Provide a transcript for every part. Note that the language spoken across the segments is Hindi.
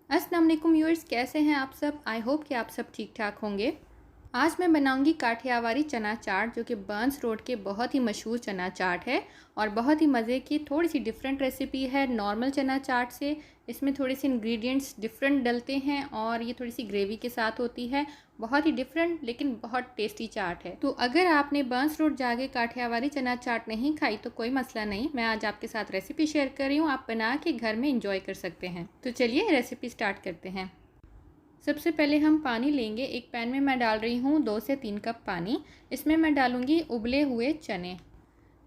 अस्सलाम वालेकुम व्यूअर्स, कैसे हैं आप सब। आई होप कि आप सब ठीक ठाक होंगे। आज मैं बनाऊंगी काठियावाड़ी चना चाट, जो कि बर्न्स रोड के बहुत ही मशहूर चना चाट है और बहुत ही मज़े की थोड़ी सी डिफरेंट रेसिपी है नॉर्मल चना चाट से। इसमें थोड़े से इंग्रेडिएंट्स डिफरेंट डलते हैं और ये थोड़ी सी ग्रेवी के साथ होती है। बहुत ही डिफरेंट लेकिन बहुत टेस्टी चाट है। तो अगर आपने बर्न्स रोड जाके काठियावाड़ी चना चाट नहीं खाई तो कोई मसला नहीं, मैं आज आपके साथ रेसिपी शेयर कर रही हूँ। आप बना के घर में इंजॉय कर सकते हैं। तो चलिए रेसिपी स्टार्ट करते हैं। सबसे पहले हम पानी लेंगे। एक पैन में मैं डाल रही हूँ 2 से 3 कप पानी। इसमें मैं डालूँगी उबले हुए चने।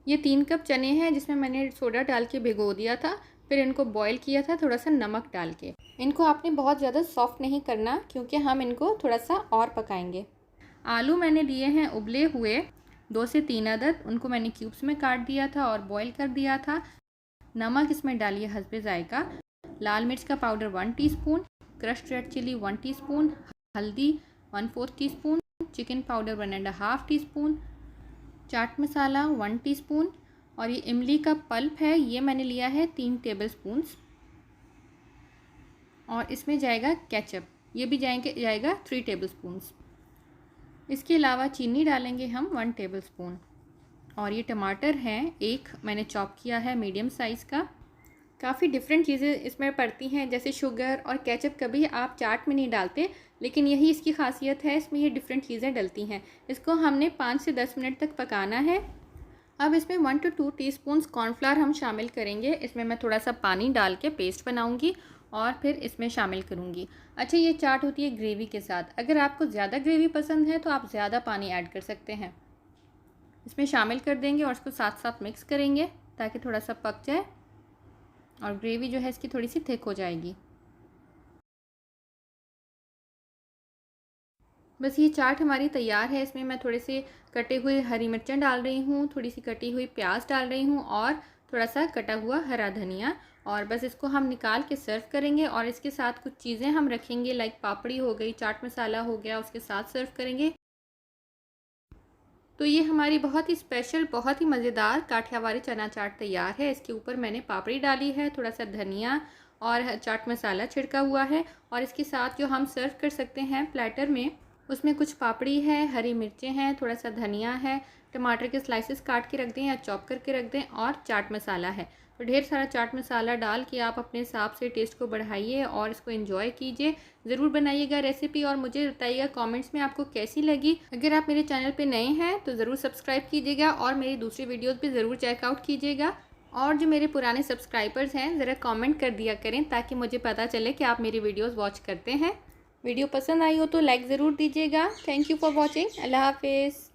ये 3 कप चने हैं जिसमें मैंने सोडा डाल के भिगो दिया था, फिर इनको बॉईल किया था थोड़ा सा नमक डाल के। इनको आपने बहुत ज़्यादा सॉफ्ट नहीं करना क्योंकि हम इनको थोड़ा सा और पकाएंगे। आलू मैंने लिए हैं उबले हुए 2 से 3 अदद, उनको मैंने क्यूब्स में काट दिया था और बॉईल कर दिया था। नमक इसमें डालिए हस्बे जायका। लाल मिर्च का powder 1 teaspoon, crushed red chilli 1 teaspoon, हल्दी 1/4 teaspoon, chicken powder 1.5 teaspoon, chaat masala 1 teaspoon और ये इमली का पल्प है, ये मैंने लिया है 3 टेबलस्पून्स। और इसमें जाएगा केचप, ये भी जाएगा 3 टेबलस्पून्स। इसके अलावा चीनी डालेंगे हम 1 टेबलस्पून। और ये टमाटर हैं, एक मैंने चॉप किया है मीडियम साइज़ का। काफ़ी डिफरेंट चीज़ें इसमें पड़ती हैं, जैसे शुगर और केचप कभी आप चाट में नहीं डालते, लेकिन यही इसकी खासियत है, इसमें ये डिफरेंट चीज़ें डलती हैं। इसको हमने 5 से 10 मिनट तक पकाना है। अब इसमें 1 to 2 टीस्पून कॉर्नफ्लावर हम शामिल करेंगे। इसमें मैं थोड़ा सा पानी डाल के पेस्ट बनाऊंगी और फिर इसमें शामिल करूंगी। अच्छा, ये चाट होती है ग्रेवी के साथ। अगर आपको ज़्यादा ग्रेवी पसंद है तो आप ज़्यादा पानी ऐड कर सकते हैं। इसमें शामिल कर देंगे और इसको साथ साथ मिक्स करेंगे ताकि थोड़ा सा पक जाए और ग्रेवी जो है इसकी थोड़ी सी थिक हो जाएगी। बस ये चाट हमारी तैयार है। इसमें मैं थोड़े से कटे हुए हरी मिर्चें डाल रही हूँ, थोड़ी सी कटी हुई प्याज डाल रही हूँ और थोड़ा सा कटा हुआ हरा धनिया। और बस इसको हम निकाल के सर्व करेंगे और इसके साथ कुछ चीज़ें हम रखेंगे, लाइक पापड़ी हो गई, चाट मसाला हो गया, उसके साथ सर्व करेंगे। तो ये हमारी बहुत ही स्पेशल, बहुत ही मज़ेदार काठियावाड़ी चना चाट तैयार है। इसके ऊपर मैंने पापड़ी डाली है, थोड़ा सा धनिया और चाट मसाला छिड़का हुआ है। और इसके साथ जो हम सर्व कर सकते हैं प्लेटर में, उसमें कुछ पापड़ी है, हरी मिर्चें हैं, थोड़ा सा धनिया है, टमाटर के स्लाइसेस काट के रख दें या चॉप करके रख दें और चाट मसाला है। तो ढेर सारा चाट मसाला डाल के आप अपने हिसाब से टेस्ट को बढ़ाइए और इसको एंजॉय कीजिए। ज़रूर बनाइएगा रेसिपी और मुझे बताइएगा कमेंट्स में आपको कैसी लगी। अगर आप मेरे चैनल पे नए हैं तो ज़रूर सब्सक्राइब कीजिएगा और मेरी दूसरी वीडियोस भी ज़रूर चेकआउट कीजिएगा। और जो मेरे पुराने सब्सक्राइबर्स हैं ज़रा कमेंट कर दिया करें ताकि मुझे पता चले कि आप मेरी वीडियोज़ वॉच करते हैं। वीडियो पसंद आई हो तो लाइक ज़रूर दीजिएगा। Thank you for watching. अल्लाह हाफिज़।